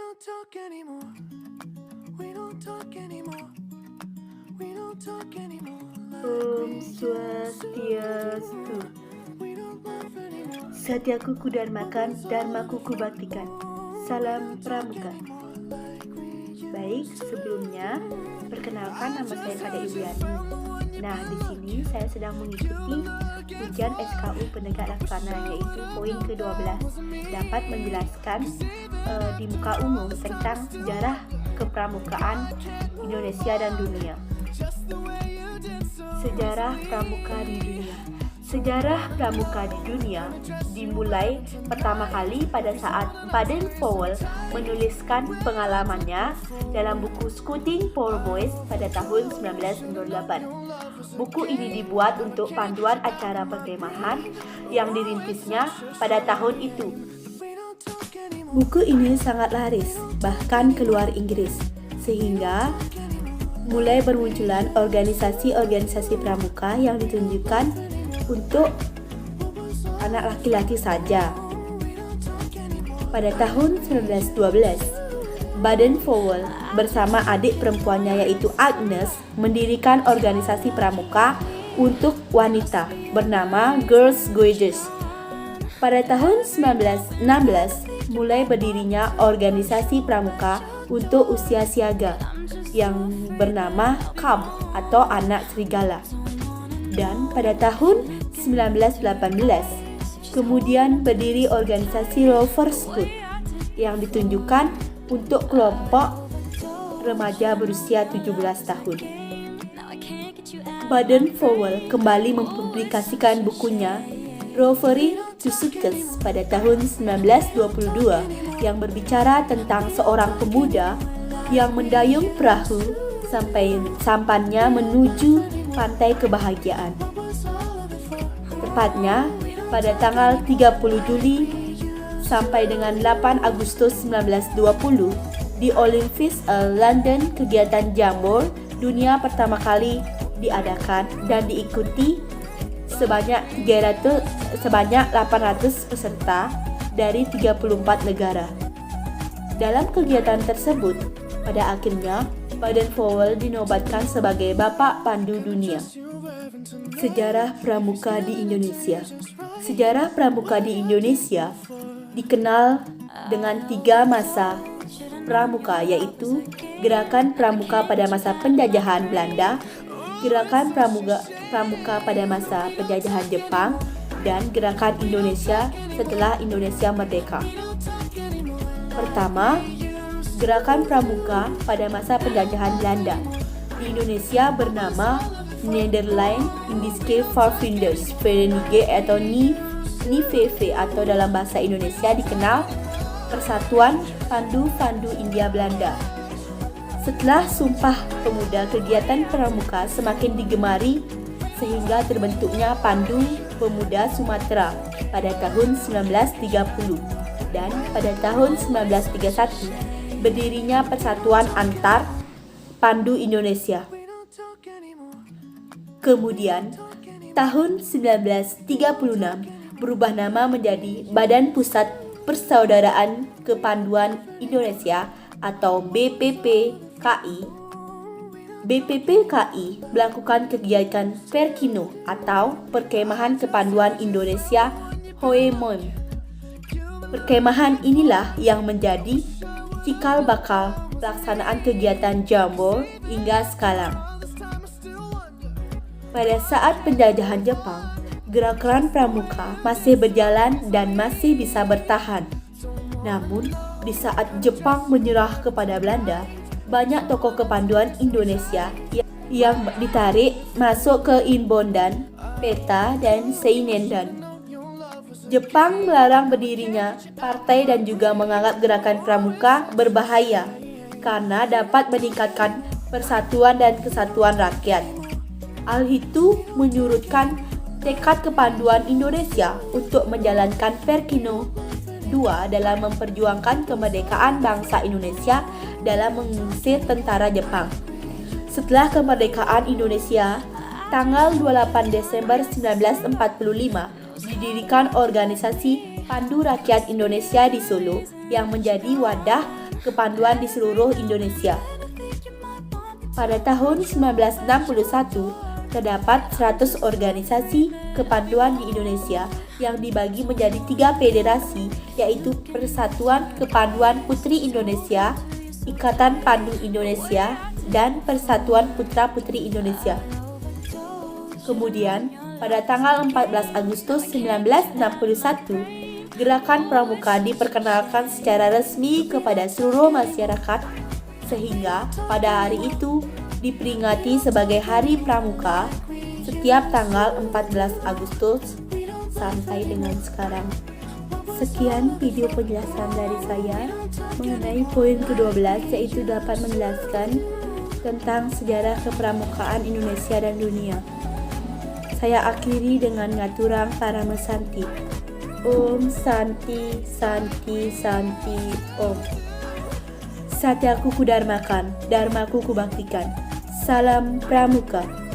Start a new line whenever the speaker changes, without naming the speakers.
don't talk anymore. We don't talk anymore. We don't talk anymore.
Om Swastiastu.
We don't laugh anymore.
Satyaku Kudarmakan, Dharmaku Kubaktikan. Salam Pramuka. Baik, sebelumnya perkenalkan nama saya Kada Ibriani. Nah, di sini saya sedang mengikuti ujian SKU penegak laksana, yaitu poin ke-12, dapat menjelaskan di muka umum tentang sejarah kepramukaan Indonesia dan dunia. Sejarah pramuka di dunia. Sejarah pramuka di dunia dimulai pertama kali pada saat Baden-Powell menuliskan pengalamannya dalam buku Scouting for Boys pada tahun 1998. Buku ini dibuat untuk panduan acara perkemahan yang dirintisnya pada tahun itu. Buku ini sangat laris, bahkan keluar Inggris, sehingga mulai bermunculan organisasi-organisasi pramuka yang ditunjukkan untuk anak laki-laki saja. Pada tahun 1912, Baden-Powell bersama adik perempuannya yaitu Agnes mendirikan organisasi pramuka untuk wanita bernama Girls Guides. Pada tahun 1916, mulai berdirinya organisasi pramuka untuk usia siaga yang bernama Cub atau Anak Serigala. Dan pada tahun 1918, kemudian berdiri organisasi Rover Scout yang ditunjukkan untuk kelompok remaja berusia 17 tahun. Baden-Powell kembali mempublikasikan bukunya Rovering to Success pada tahun 1922 yang berbicara tentang seorang pemuda yang mendayung perahu sampai sampannya menuju pantai kebahagiaan. Tepatnya pada tanggal 30 Juli sampai dengan 8 Agustus 1920 di Olympics London, kegiatan jambor dunia pertama kali diadakan dan diikuti sebanyak 800 peserta dari 34 negara. Dalam kegiatan tersebut, pada akhirnya Baden-Powell dinobatkan sebagai Bapak Pandu Dunia. Sejarah pramuka di Indonesia. Sejarah pramuka di Indonesia dikenal dengan 3 masa pramuka, yaitu Gerakan Pramuka pada masa penjajahan Belanda, Gerakan Pramuka pada masa penjajahan Jepang, dan Gerakan Indonesia setelah Indonesia merdeka. Pertama, Gerakan Pramuka pada masa penjajahan Belanda. Di Indonesia bernama Nederland Indische Vaarvinders Vereniging atau NIVV, atau dalam bahasa Indonesia dikenal Persatuan Pandu-Pandu India Belanda. Setelah Sumpah Pemuda, kegiatan pramuka semakin digemari sehingga terbentuknya Pandu Pemuda Sumatera pada tahun 1930, dan pada tahun 1931 berdirinya Persatuan Antar Pandu Indonesia. Kemudian tahun 1936 berubah nama menjadi Badan Pusat Persaudaraan Kepanduan Indonesia atau BPPKI. BPPKI melakukan kegiatan Perkino atau Perkemahan Kepanduan Indonesia Hoemon. Perkemahan inilah yang menjadi cikal bakal pelaksanaan kegiatan jambor hingga sekarang. Pada saat penjajahan Jepang, gerakan pramuka masih berjalan dan masih bisa bertahan. Namun, di saat Jepang menyerah kepada Belanda, banyak tokoh kepanduan Indonesia yang ditarik masuk ke Inbondan, Peta, dan Seinendan. Jepang melarang berdirinya partai dan juga menganggap gerakan pramuka berbahaya karena dapat meningkatkan persatuan dan kesatuan rakyat. Hal itu menyurutkan tekad kepanduan Indonesia untuk menjalankan Perkino II dalam memperjuangkan kemerdekaan bangsa Indonesia dalam mengusir tentara Jepang. Setelah kemerdekaan Indonesia, tanggal 28 Desember 1945, didirikan organisasi Pandu Rakyat Indonesia di Solo yang menjadi wadah kepanduan di seluruh Indonesia. Pada tahun 1961, terdapat 100 organisasi kepanduan di Indonesia yang dibagi menjadi 3 federasi, yaitu Persatuan Kepanduan Putri Indonesia, Ikatan Pandu Indonesia, dan Persatuan Putra-Putri Indonesia. Kemudian, pada tanggal 14 Agustus 1961, Gerakan Pramuka diperkenalkan secara resmi kepada seluruh masyarakat, sehingga pada hari itu diperingati sebagai Hari Pramuka setiap tanggal 14 Agustus sampai dengan sekarang. Sekian video penjelasan dari saya mengenai poin ke-12, yaitu dapat menjelaskan tentang sejarah kepramukaan Indonesia dan dunia. Saya akhiri dengan ngaturang Parama Santi. Om Santi Santi Santi Om. Satyaku kudarmakan, dharmaku kubaktikan. Salam Pramuka.